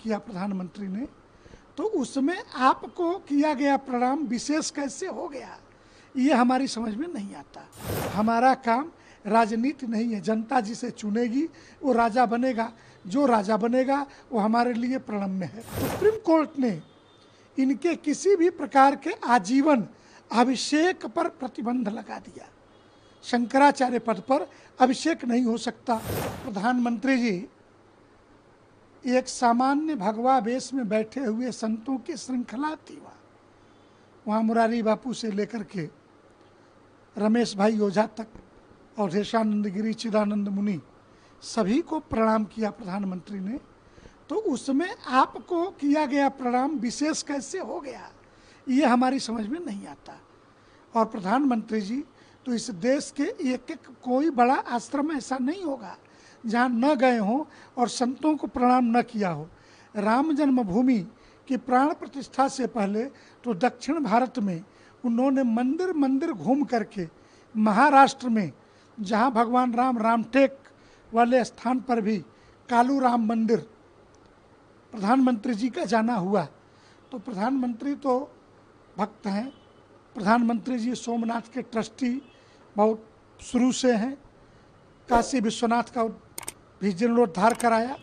किया प्रधानमंत्री ने, तो उसमें आपको किया गया प्रणाम विशेष कैसे हो गया, ये हमारी समझ में नहीं आता। हमारा काम राजनीति नहीं है, जनता जिसे चुनेगी वो राजा बनेगा, जो राजा बनेगा वो हमारे लिए प्रणम्य है। सुप्रीम कोर्ट ने इनके किसी भी प्रकार के आजीवन अभिषेक पर प्रतिबंध लगा दिया। शंकराचार्य पद पर अभिषेक नहीं हो सकता। प्रधानमंत्री जी एक सामान्य भगवा वेश में बैठे हुए संतों की श्रृंखला थी। वहाँ मुरारी बापू से लेकर के रमेश भाई ओझा तक और अवधेशानंद गिरी, चिदानंद मुनि, सभी को प्रणाम किया प्रधानमंत्री ने। तो उसमें आपको किया गया प्रणाम विशेष कैसे हो गया, ये हमारी समझ में नहीं आता। और प्रधानमंत्री जी तो इस देश के एक एक कोई बड़ा आश्रम ऐसा नहीं होगा जहाँ न गए हों और संतों को प्रणाम न किया हो। राम जन्मभूमि की प्राण प्रतिष्ठा से पहले तो दक्षिण भारत में उन्होंने मंदिर मंदिर घूम करके, महाराष्ट्र में जहाँ भगवान राम रामटेक वाले स्थान पर भी कालू राम मंदिर प्रधानमंत्री जी का जाना हुआ। तो प्रधानमंत्री तो भक्त हैं, प्रधानमंत्री जी सोमनाथ के ट्रस्टी बहुत शुरू से हैं। काशी विश्वनाथ का भी जीर्णोद्धार कराया,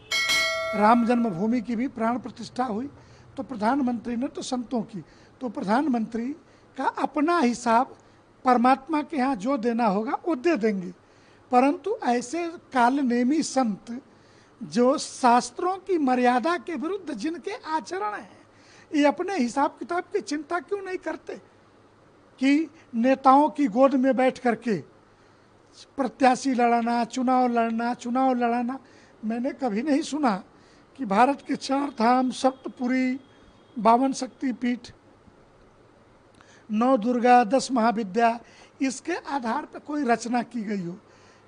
राम जन्मभूमि की भी प्राण प्रतिष्ठा हुई। तो प्रधानमंत्री ने तो संतों की, तो प्रधानमंत्री का अपना हिसाब परमात्मा के यहाँ जो देना होगा वो दे देंगे। परंतु ऐसे कालनेमी संत जो शास्त्रों की मर्यादा के विरुद्ध जिनके आचरण हैं, ये अपने हिसाब किताब की चिंता क्यों नहीं करते कि नेताओं की गोद में बैठ करके प्रत्याशी लड़ाना, चुनाव लड़ाना। मैंने कभी नहीं सुना कि भारत के 4 धाम, सप्तपुरी, 52 शक्तिपीठ, 9 दुर्गा, 10 महाविद्या, इसके आधार पर कोई रचना की गई हो।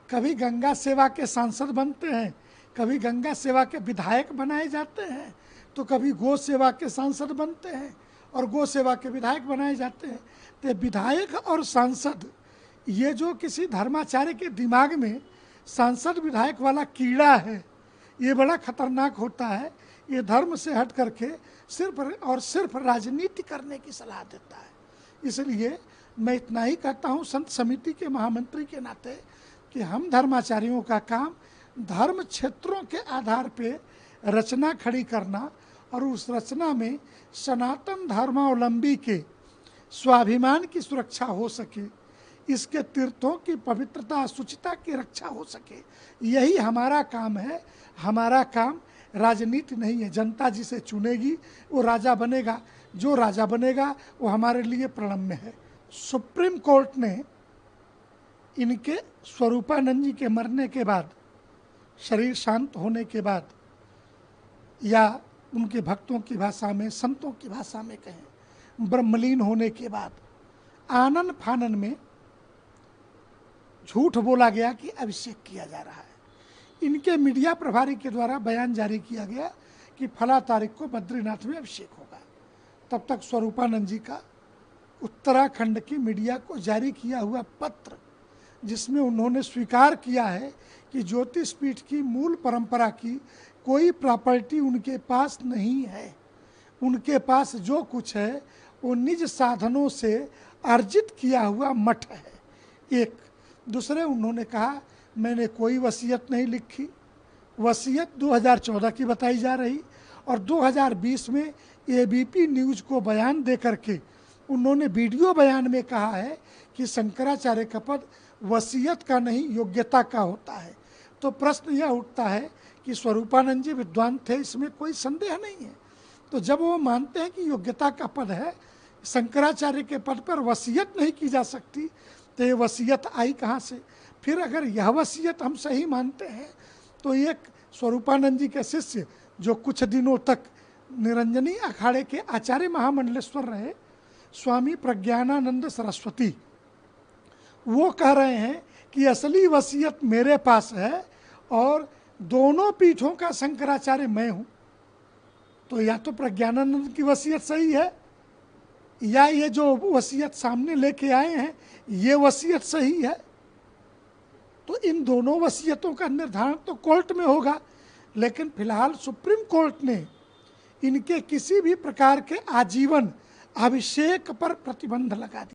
कभी गंगा सेवा के सांसद बनते हैं, कभी गंगा सेवा के विधायक बनाए जाते हैं, तो कभी गो सेवा के सांसद बनते हैं और गो सेवा के विधायक बनाए जाते हैं। तो विधायक और सांसद, ये जो किसी धर्माचार्य के दिमाग में सांसद विधायक वाला कीड़ा है, ये बड़ा खतरनाक होता है। ये धर्म से हट करके सिर्फ और सिर्फ राजनीति करने की सलाह देता है। इसलिए मैं इतना ही कहता हूँ संत समिति के महामंत्री के नाते कि हम धर्माचार्यों का काम धर्म क्षेत्रों के आधार पे रचना खड़ी करना और उस रचना में सनातन धर्मावलंबी के स्वाभिमान की सुरक्षा हो सके, इसके तीर्थों की पवित्रता, शुचिता की रक्षा हो सके, यही हमारा काम है। हमारा काम राजनीति नहीं है, जनता जिसे चुनेगी वो राजा बनेगा, जो राजा बनेगा वो हमारे लिए प्रणम्य है। सुप्रीम कोर्ट ने इनके स्वरूपानंद जी के मरने के बाद, शरीर शांत होने के बाद, या उनके भक्तों की भाषा में, संतों की भाषा में कहें, ब्रह्मलीन होने के बाद आनन फानन में झूठ बोला गया कि अभिषेक किया जा रहा है। इनके मीडिया प्रभारी के द्वारा बयान जारी किया गया कि फला तारीख को बद्रीनाथ में अभिषेक होगा। तब तक स्वरूपानंद जी का उत्तराखंड की मीडिया को जारी किया हुआ पत्र, जिसमें उन्होंने स्वीकार किया है कि ज्योतिष पीठ की मूल परंपरा की कोई प्रॉपर्टी उनके पास नहीं है। उनके पास जो कुछ है वो निज साधनों से अर्जित किया हुआ मठ है। एक दूसरे उन्होंने कहा मैंने कोई वसीयत नहीं लिखी। वसीयत 2014 की बताई जा रही और 2020 में एबीपी न्यूज़ को बयान दे करके उन्होंने वीडियो बयान में कहा है कि शंकराचार्य का पद वसीयत का नहीं, योग्यता का होता है। तो प्रश्न यह उठता है कि स्वरूपानंद जी विद्वान थे, इसमें कोई संदेह नहीं है। तो जब वो मानते हैं कि योग्यता का पद है, शंकराचार्य के पद पर वसीयत नहीं की जा सकती, तो ये वसीयत आई कहाँ से? फिर अगर यह वसीयत हम सही मानते हैं तो एक स्वरूपानंद जी के शिष्य जो कुछ दिनों तक निरंजनी अखाड़े के आचार्य महामंडलेश्वर रहे, स्वामी प्रज्ञानानंद सरस्वती, वो कह रहे हैं कि असली वसीयत मेरे पास है और दोनों पीठों का शंकराचार्य मैं हूँ। तो या तो प्रज्ञानानंद की वसीयत सही है या ये जो वसीयत सामने लेके आए हैं ये वसीयत सही है। तो इन दोनों वसीयतों का निर्धारण तो कोर्ट में होगा। लेकिन फिलहाल सुप्रीम कोर्ट ने इनके किसी भी प्रकार के आजीवन अभिषेक पर प्रतिबंध लगा दिया।